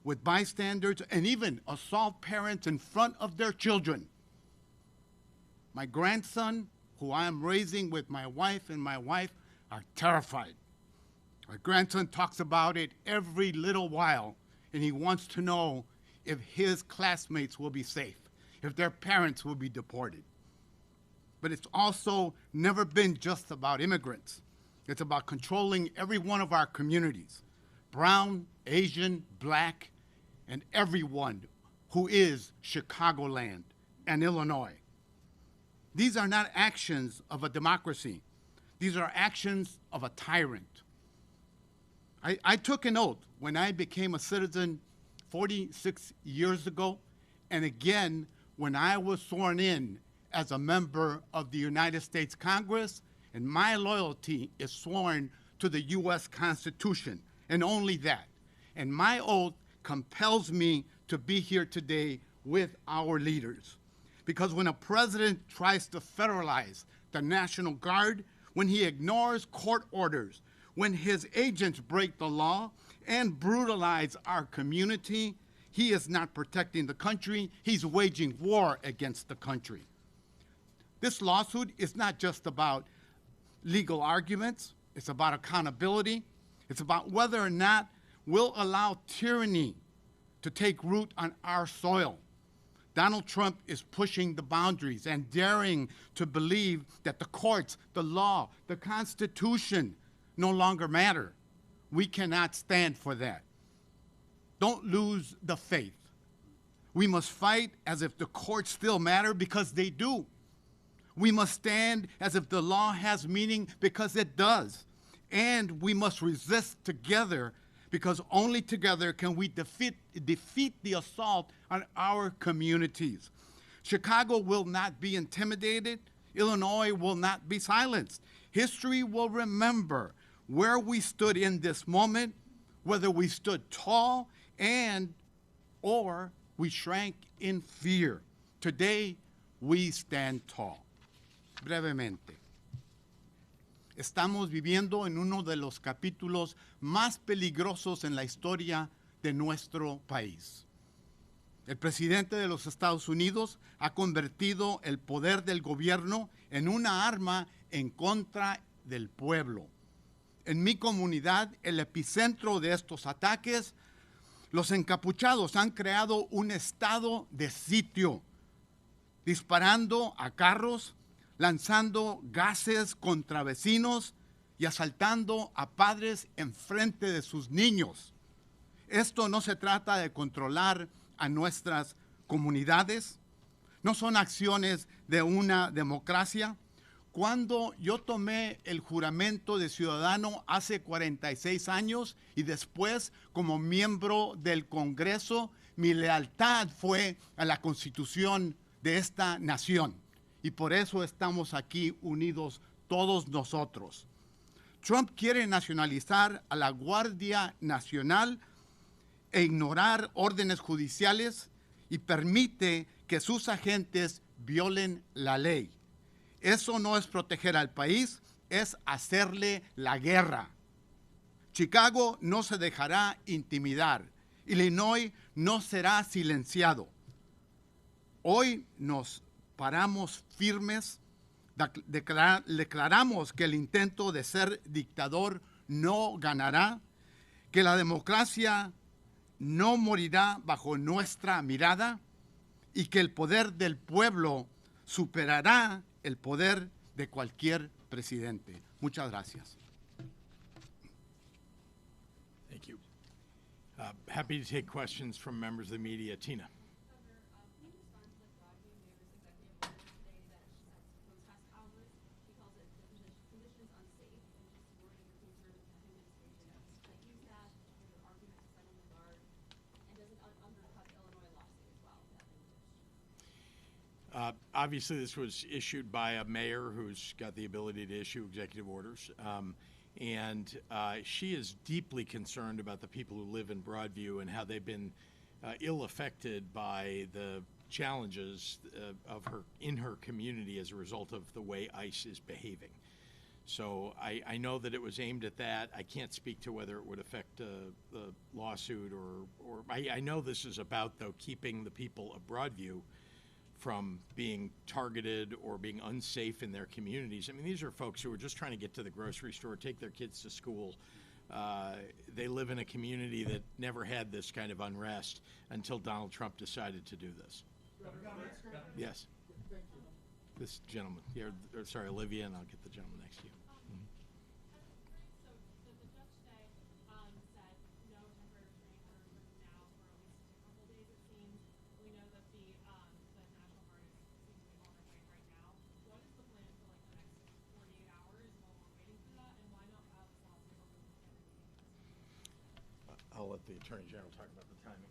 [SPEAKER 11] with bystanders, and even assault parents in front of their children. My grandson, who I am raising with my wife, and my wife are terrified. My grandson talks about it every little while, and he wants to know if his classmates will be safe, if their parents will be deported. But it's also never been just about immigrants. It's about controlling every one of our communities, brown, Asian, black, and everyone who is Chicagoland and Illinois. These are not actions of a democracy. These are actions of a tyrant. I took an oath when I became a citizen 46 years ago, and again when I was sworn in as a member of the United States Congress, and my loyalty is sworn to the U.S. Constitution, and only that. And my oath compels me to be here today with our leaders. Because when a president tries to federalize the National Guard, when he ignores court orders, when his agents break the law and brutalize our community, he is not protecting the country, he's waging war against the country. This lawsuit is not just about legal arguments, it's about accountability, it's about whether or not we'll allow tyranny to take root on our soil. Donald Trump is pushing the boundaries and daring to believe that the courts, the law, the Constitution no longer matter. We cannot stand for that. Don't lose the faith. We must fight as if the courts still matter, because they do. We must stand as if the law has meaning, because it does. And we must resist together, because only together can we defeat the assault on our communities. Chicago will not be intimidated. Illinois will not be silenced. History will remember where we stood in this moment, whether we stood tall or we shrank in fear. Today, we stand tall. Brevemente. Estamos viviendo en uno de los capítulos más peligrosos en la historia de nuestro país. El presidente de los Estados Unidos ha convertido el poder del gobierno en una arma en contra del pueblo. En mi comunidad, el epicentro de estos ataques, los encapuchados han creado un estado de sitio, disparando a carros, lanzando gases contra vecinos y asaltando a padres en frente de sus niños. Esto no se trata de controlar a nuestras comunidades, no son acciones de una democracia. Cuando yo tomé el juramento de ciudadano hace 46 años y después como miembro del Congreso, mi lealtad fue a la Constitución de esta nación. Y por eso estamos aquí unidos todos nosotros. Trump quiere nacionalizar a la Guardia Nacional e ignorar órdenes judiciales y permite que sus agentes violen la ley. Eso no es proteger al país, es hacerle la guerra. Chicago no se dejará intimidar. Illinois no será silenciado. Hoy nos paramos firmes, declaramos que el intento de ser dictador no ganará, que la democracia no morirá bajo nuestra mirada y que el poder del pueblo superará el poder de cualquier presidente. Muchas gracias.
[SPEAKER 1] Thank you. Happy to take questions from members of the media. Tina. Obviously, this was issued by a mayor who's got the ability to issue executive orders. And she is deeply concerned about the people who live in Broadview and how they've been ill-affected by the challenges in her community as a result of the way ICE is behaving. So I know that it was aimed at that. I can't speak to whether it would affect the lawsuit or I know this is about, though, keeping the people of Broadview from being targeted or being unsafe in their communities. I mean, these are folks who are just trying to get to the grocery store, take their kids to school. They live in a community that never had this kind of unrest until Donald Trump decided to do this. Yes. This gentleman here, sorry, Olivia, and I'll get the gentleman next to you. I'll let the Attorney General talk about the timing.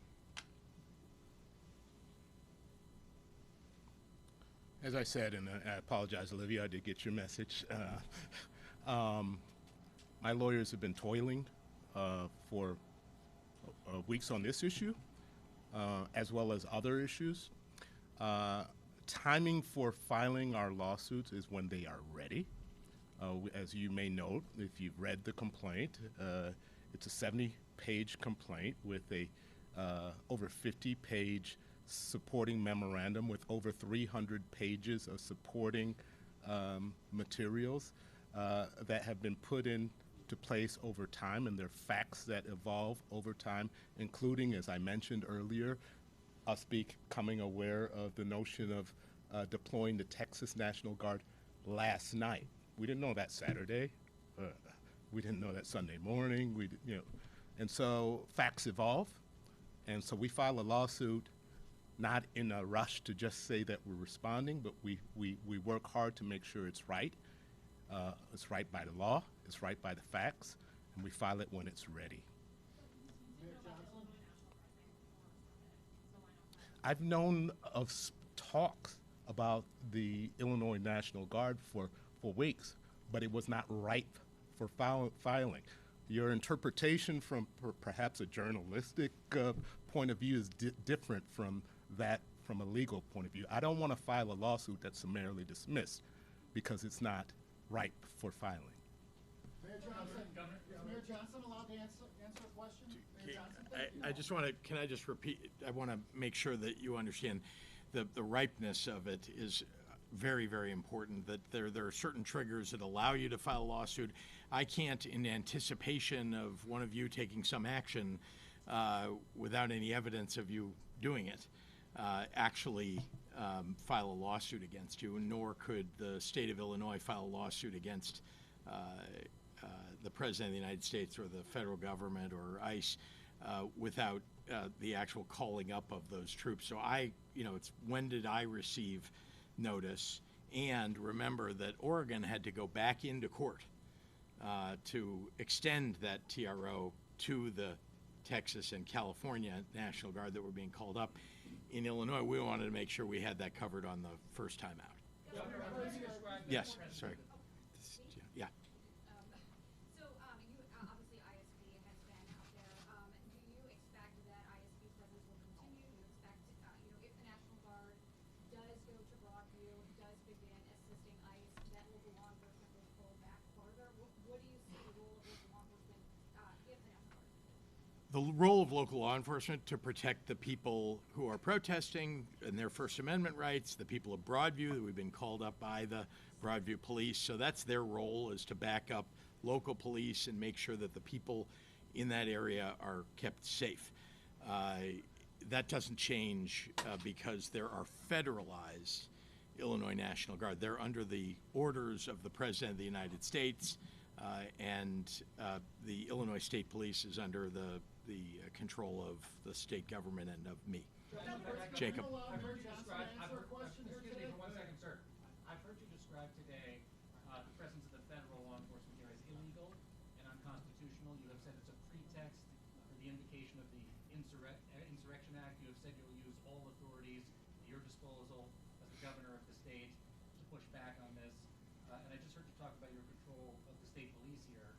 [SPEAKER 7] As I said, and I apologize, Olivia, I did get your message. My lawyers have been toiling for weeks on this issue, as well as other issues. Timing for filing our lawsuits is when they are ready. As you may note, if you've read the complaint, it's a 70-page complaint with a over 50-page supporting memorandum with over 300 pages of supporting materials that have been put into place over time, and they're facts that evolve over time, including, as I mentioned earlier, us becoming aware of the notion of deploying the Texas National Guard last night. We didn't know that Saturday. We didn't know that Sunday morning. And so facts evolve, and so we file a lawsuit not in a rush to just say that we're responding, but we work hard to make sure it's right. It's right by the law, it's right by the facts, and we file it when it's ready. I've known of talks about the Illinois National Guard for weeks, but it was not ripe for filing. Your interpretation from perhaps a journalistic point of view is different from that from a legal point of view. I don't want to file a lawsuit that's summarily dismissed because it's not ripe for filing.
[SPEAKER 11] Mayor Johnson, is Mayor Johnson allowed to answer a question? Mayor Johnson,
[SPEAKER 1] I just want to, can I just repeat, I want to make sure that you understand the ripeness of it is very, very important, that there are certain triggers that allow you to file a lawsuit. I can't, in anticipation of one of you taking some action without any evidence of you doing it, actually file a lawsuit against you, nor could the state of Illinois file a lawsuit against the President of the United States or the federal government or ICE without the actual calling up of those troops. So it's when did I receive notice? And remember that Oregon had to go back into court to extend that TRO to the Texas and California National Guard that were being called up. In Illinois, we wanted to make sure we had that covered on the first time out. Yes, sorry. Yeah.
[SPEAKER 12] So obviously ISP has been out there. Do you expect that ISP's presence will continue? Do you expect, if the National Guard does go to Broadview, does begin assisting ICE, that local law enforcement will pull back further? What do you see the role of local law enforcement if the National Guard?
[SPEAKER 1] The role of local law enforcement to protect the people who are protesting and their First Amendment rights, the people of Broadview that we've been called up by the Broadview police. So that's their role, is to back up local police and make sure that the people in that area are kept safe. That doesn't change because there are federalized Illinois National Guard. They're under the orders of the President of the United States, and the Illinois State Police is under the control of the state government and of me. Jacob.
[SPEAKER 13] I've heard you describe, excuse me for 1 second, sir. I've heard you describe today the presence of the federal law enforcement here as illegal and unconstitutional. You have said it's a pretext for the invocation of the Insurrection Act. You have said you'll use all authorities at your disposal as the governor of the state to push back on this. And I just heard you talk about your control of the state police here.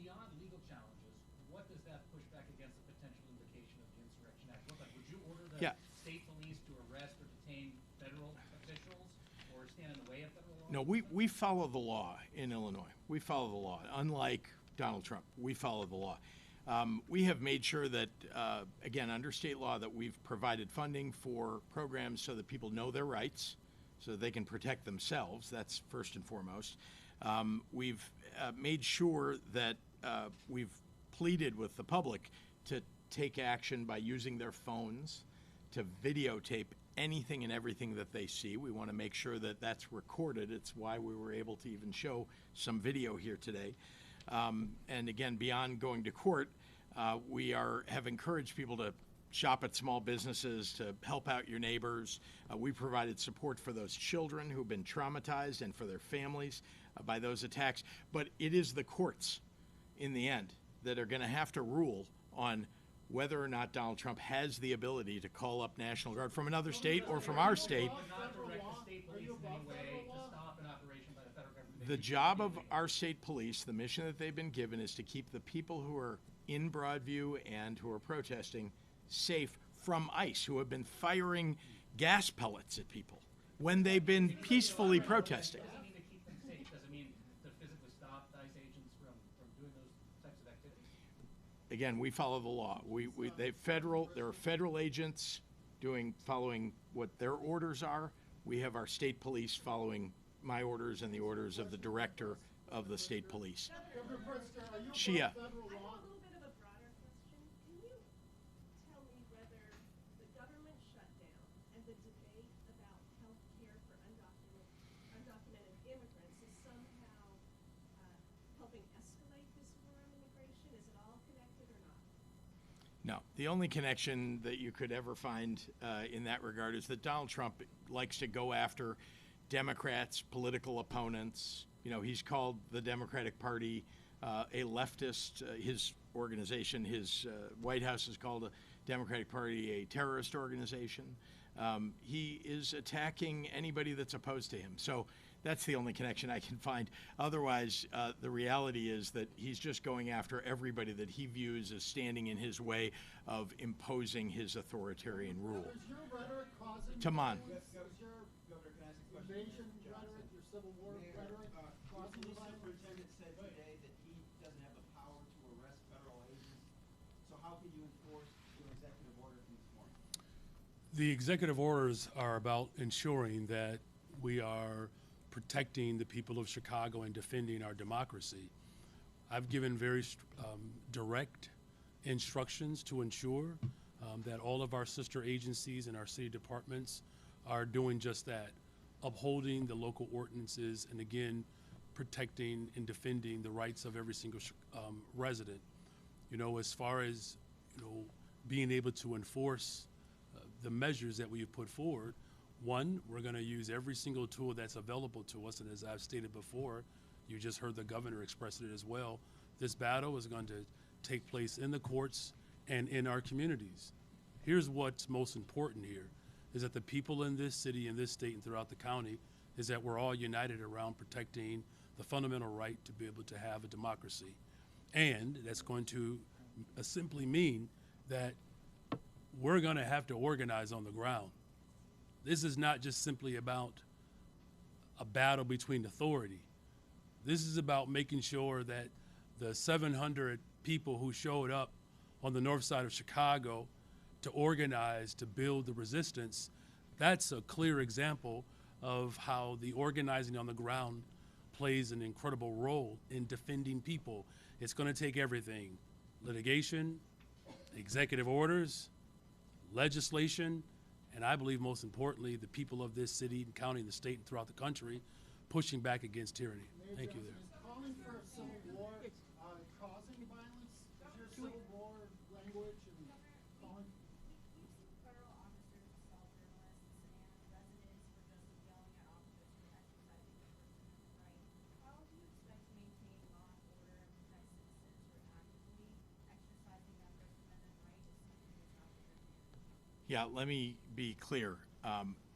[SPEAKER 13] beyond legal challenges, what does that push back against the potential invocation of the Insurrection Act look like? Would you order the state police to arrest or detain federal officials or stand in the way of federal law?
[SPEAKER 1] No, we follow the law in Illinois. We follow the law. Unlike Donald Trump, we follow the law. We have made sure that, again, under state law, that we've provided funding for programs so that people know their rights, so that they can protect themselves. That's first and foremost. We've made sure that we've pleaded with the public to take action by using their phones to videotape anything and everything that they see. We want to make sure that that's recorded. It's why we were able to even show some video here today. And again, beyond going to court, we have encouraged people to shop at small businesses, to help out your neighbors. We provided support for those children who've been traumatized and for their families by those attacks. But it is the courts, in the end, that are going to have to rule on whether or not Donald Trump has the ability to call up National Guard from another state or from our state.
[SPEAKER 13] Not direct the state police in any way to stop an operation by the federal government.
[SPEAKER 1] The job of our state police, the mission that they've been given, is to keep the people who are in Broadview and who are protesting safe from ICE, who have been firing gas pellets at people when they've been peacefully protesting.
[SPEAKER 13] Does it mean to keep them safe? Does it mean to physically stop ICE agents from doing those types of activities?
[SPEAKER 1] Again, we follow the law. There are federal agents following what their orders are. We have our state police following my orders and the orders of the director of the state police. Shia. No. The only connection that you could ever find in that regard is that Donald Trump likes to go after Democrats, political opponents. You know, he's called the Democratic Party a leftist. His organization, his White House has called the Democratic Party a terrorist organization. He is attacking anybody that's opposed to him. So that's the only connection I can find. Otherwise, the reality is that he's just going after everybody that he views as standing in his way of imposing his authoritarian rule.
[SPEAKER 14] Is your rhetoric causing
[SPEAKER 1] Taman.
[SPEAKER 14] Is your invasion rhetoric, your Civil War rhetoric causing
[SPEAKER 15] The
[SPEAKER 14] violence?
[SPEAKER 15] superintendent said today that he doesn't have the power to arrest federal agents. So how can you enforce your executive order from this morning?
[SPEAKER 9] The executive orders are about ensuring that we are protecting the people of Chicago and defending our democracy. I've given very direct instructions to ensure that all of our sister agencies and our city departments are doing just that, upholding the local ordinances and again protecting and defending the rights of every single resident. You know, as far as being able to enforce the measures that we have put forward, one, we're going to use every single tool that's available to us, and as I've stated before, you just heard the governor express it as well. This battle is going to take place in the courts and in our communities. Here's what's most important here, is that the people in this city, in this state, and throughout the county, is that we're all united around protecting the fundamental right to be able to have a democracy. And that's going to simply mean that we're going to have to organize on the ground. This is not just simply about a battle between authority. This is about making sure that the 700 people who showed up on the north side of Chicago to organize, to build the resistance, that's a clear example of how the organizing on the ground plays an incredible role in defending people. It's going to take everything: litigation, executive orders, legislation, and I believe most importantly, the people of this city and county and the state and throughout the country pushing back against tyranny. Thank you there.
[SPEAKER 14] Is calling for a civil war causing violence? Is your civil war language and calling?
[SPEAKER 12] We've seen federal officers assault journalists and residents for just yelling at officers for exercising their First Amendment right. How do you expect to maintain law and order and protect citizens who are actively exercising that First Amendment right if something is not within reason?
[SPEAKER 1] Yeah, let me be clear.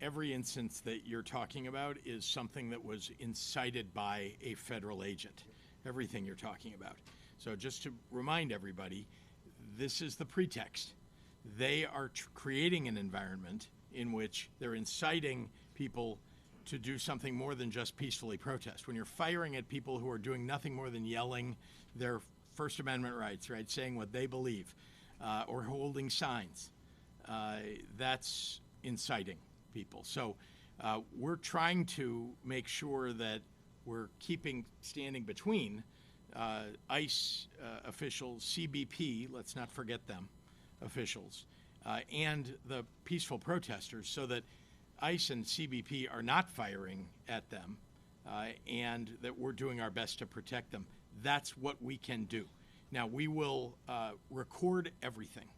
[SPEAKER 1] Every instance that you're talking about is something that was incited by a federal agent. Everything you're talking about. So just to remind everybody, this is the pretext. They are creating an environment in which they're inciting people to do something more than just peacefully protest. When you're firing at people who are doing nothing more than yelling their First Amendment rights, right, saying what they believe, or holding signs, that's inciting people. So we're trying to make sure that we're standing between ICE officials, CBP, let's not forget them, officials, and the peaceful protesters, so that ICE and CBP are not firing at them, and that we're doing our best to protect them. That's what we can do. Now, we will record everything.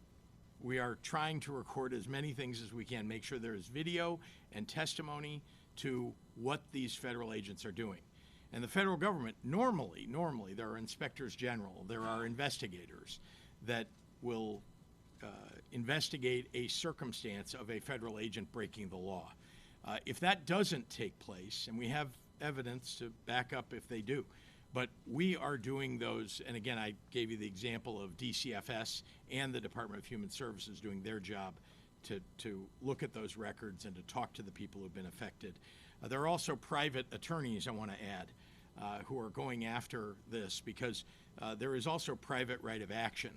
[SPEAKER 1] We are trying to record as many things as we can, make sure there is video and testimony to what these federal agents are doing. And the federal government, normally, there are inspectors general, there are investigators that will investigate a circumstance of a federal agent breaking the law. If that doesn't take place, and we have evidence to back up if they do, but we are doing those, and again, I gave you the example of DCFS and the Department of Human Services doing their job to look at those records and to talk to the people who have been affected. There are also private attorneys, I want to add, who are going after this, because there is also private right of action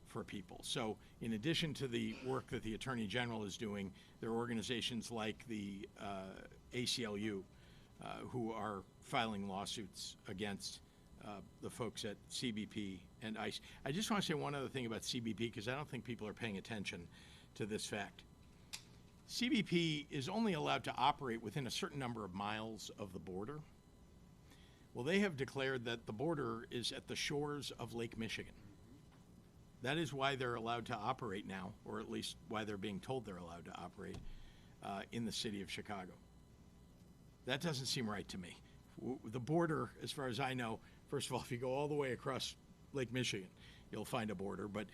[SPEAKER 1] for people. So in addition to the work that the Attorney General is doing, there are organizations like the ACLU who are filing lawsuits against the folks at CBP and ICE. I just want to say one other thing about CBP, because I don't think people are paying attention to this fact. CBP is only allowed to operate within a certain number of miles of the border. Well, they have declared that the border is at the shores of Lake Michigan. That is why they're allowed to operate now, or at least why they're being told they're allowed to operate in the city of Chicago. That doesn't seem right to me. The border, as far as I know, first of all, if you go all the way across Lake Michigan, you'll find a border, but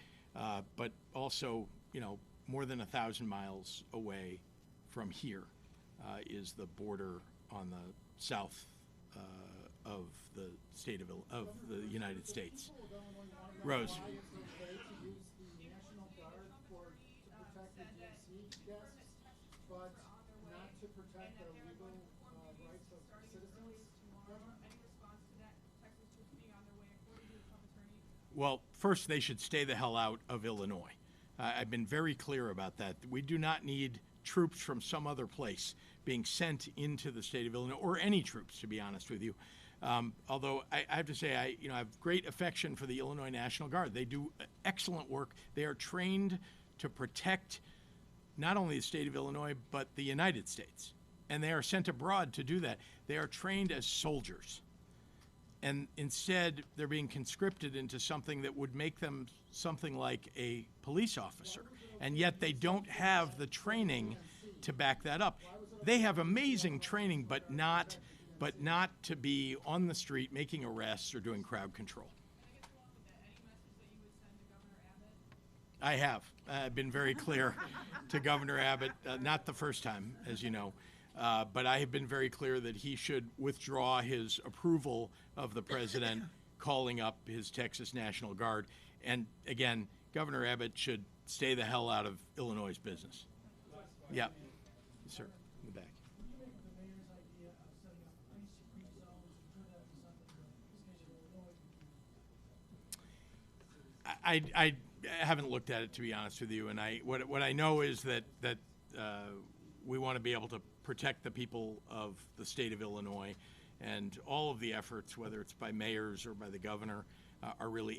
[SPEAKER 1] also, you know, more than 1,000 miles away from here is the border on the south of the state of the United States. Rose.
[SPEAKER 14] But not to protect the legal rights of citizens?
[SPEAKER 1] Well, first they should stay the hell out of Illinois. I've been very clear about that. We do not need troops from some other place being sent into the state of Illinois, or any troops, to be honest with you. Although I have to say, I have great affection for the Illinois National Guard. They do excellent work. They are trained to protect not only the state of Illinois, but the United States. And they are sent abroad to do that. They are trained as soldiers. And instead, they're being conscripted into something that would make them something like a police officer. And yet they don't have the training to back that up. They have amazing training, but not to be on the street making arrests or doing crowd control. I have. I've been very clear to Governor Abbott, not the first time, as you know, but I have been very clear that he should withdraw his approval of the president calling up his Texas National Guard. And again, Governor Abbott should stay the hell out of Illinois' business. Yeah. Yes, sir. In the back. I haven't looked at it, to be honest with you, and what I know is that we want to be able to protect the people of the state of Illinois, and all of the efforts, whether it's by mayors or by the governor, are really